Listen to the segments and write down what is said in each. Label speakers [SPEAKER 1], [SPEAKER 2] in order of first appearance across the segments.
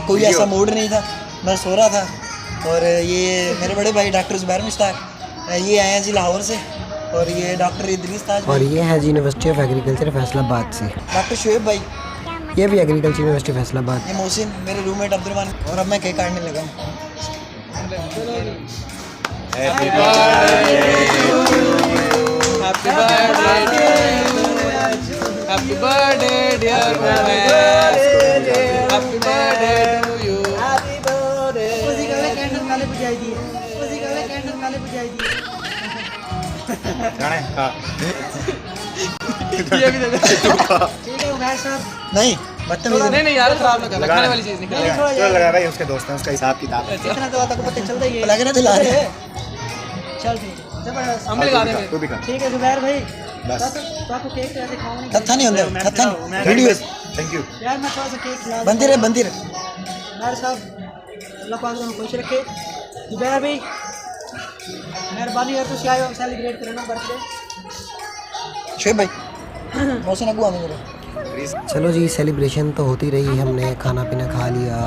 [SPEAKER 1] कोई ऐसा मूड नहीं था, मैं सो रहा था। और ये मेरे बड़े भाई डॉक्टर ज़ुबैर मुश्ताक, ये आए हैं जी लाहौर से। और ये डॉक्टर इदरीस ताज,
[SPEAKER 2] और ये है जी यूनिवर्सिटी ऑफ एग्रीकल्चर फैसलाबाद से।
[SPEAKER 1] डॉक्टर शुएब भाई,
[SPEAKER 2] ये भी एग्रीकल्चर यूनिवर्सिटी फैसलाबाद।
[SPEAKER 1] ये मोहसिन मेरे रूममेट अब्दुलरहमान। और अब मैं केक काटने लगा हूँ।
[SPEAKER 3] Happy birthday dear happy birthday to you.
[SPEAKER 1] उसी का कैंडल काले बुझाई दिए, उसी का कैंडल काले बुझाई दिए।
[SPEAKER 3] गाने हां
[SPEAKER 1] ये भी दे दे। ठीक है उमैर साहब, नहीं बदतमीजी
[SPEAKER 3] नहीं यार, खराब ना करना, खाने वाली चीज निकल
[SPEAKER 1] थोड़ा
[SPEAKER 3] लगा भाई, उसके दोस्त हैं, उसका हिसाब किताब है।
[SPEAKER 1] इतना तो आता को पता चलता ही है, लग रहा दिला रहे। चल ठीक है, जबरदस्त।
[SPEAKER 3] हम भी खा देंगे, तू भी खा।
[SPEAKER 1] ठीक है ज़ुबैर भाई,
[SPEAKER 3] बस।
[SPEAKER 1] तो आपको केक ऐसे खाऊंगा नहीं। कत्था नहीं होता, कत्था नहीं। वीडियो
[SPEAKER 3] थैंक यू
[SPEAKER 1] यार, मैं थोड़ा सा केक खिला बनती रहे। उमैर साहब, अल्लाह पाक तुम खुश रखे। ज़ुबैर भाई मेहरबानी है, तुम आए हो सेलिब्रेट करना बर्थडे। शुएब भाई मौसम अगू आने मेरे।
[SPEAKER 2] चलो जी, सेलिब्रेशन तो होती रही, हमने खाना पीना खा लिया,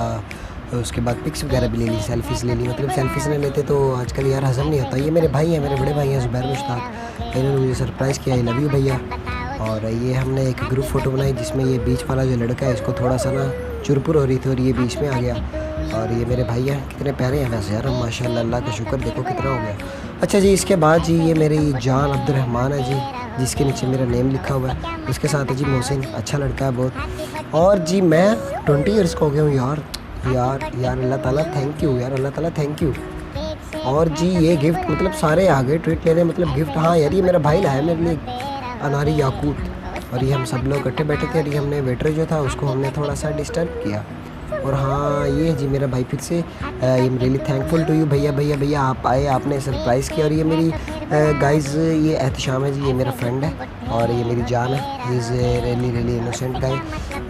[SPEAKER 2] तो उसके बाद पिक्स वगैरह भी ले ली, सेल्फीज़ ले ली। मतलब सेल्फीज़ नहीं लेते तो आजकल यार हज़म नहीं होता। ये मेरे भाई हैं, मेरे बड़े भाई हैं ज़ुबैर मुश्ताक, इन्होंने मुझे सरप्राइज़ किया, आई लव यू भैया। और ये हमने एक ग्रुप फ़ोटो बनाई जिसमें ये बीच वाला जो लड़का है इसको थोड़ा सा ना चुरपुर हो रही थी और ये बीच में आ गया। और ये मेरे भाई हैं, कितने प्यारे हैं वैसे यार, माशाल्लाह, अल्लाह का शुक्र, देखो कितना हो गया। अच्छा जी, इसके बाद जी ये मेरी जान अब्दुलरहमान है जी, जिसके नीचे मेरा नेम लिखा हुआ है। उसके साथ है जी मोहसिन, अच्छा लड़का है बहुत। और जी मैं 20 ईयर्स का हो गया हूँ यार। अल्लाह ताला थैंक यू यार, अल्लाह ताला थैंक यू। और जी ये गिफ्ट, मतलब सारे आ गए ट्रीट लेने, मतलब गिफ्ट। हाँ यार, ये मेरा भाई लाया मेरे लिए अनारी याकूत। और ये हम सब लोग इकट्ठे बैठे थे और ये हमने वेटर जो था उसको हमने थोड़ा सा डिस्टर्ब किया। और हाँ, ये जी मेरा भाई फिर से, ये रियली थैंकफुल टू यू भैया आप आए, आपने सरप्राइज़ किया। और ये मेरी गाइज़, ये एहतशाम है जी, ये मेरा फ्रेंड है और ये मेरी जान है, ही इज़ रियली इनोसेंट गाय।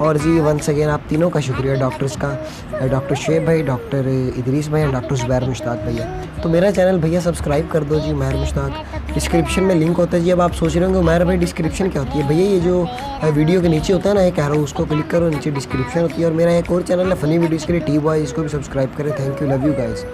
[SPEAKER 2] और जी वंस अगेन आप तीनों का शुक्रिया, डॉक्टर्स का, डॉक्टर शुएब भाई, डॉक्टर इदरीस भाई और डॉक्टर ज़ुबैर मुश्ताक भैया। तो मेरा चैनल भैया सब्सक्राइब कर दो जी, उमैर मुश्ताक। डिस्क्रिप्शन में लिंक होता है जी। अब आप सोच रहे होंगे उमैर भाई डिस्क्रिप्शन क्या होती है? भैया ये जो वीडियो के नीचे होता है ना, एक एरो, उसको क्लिक करो, नीचे डिस्क्रिप्शन होती है। और मेरा एक और चैनल है फ़नी वीडियोज़ के लिए, टी बॉय, इसको भी सब्सक्राइब करें। Thank you, love you guys.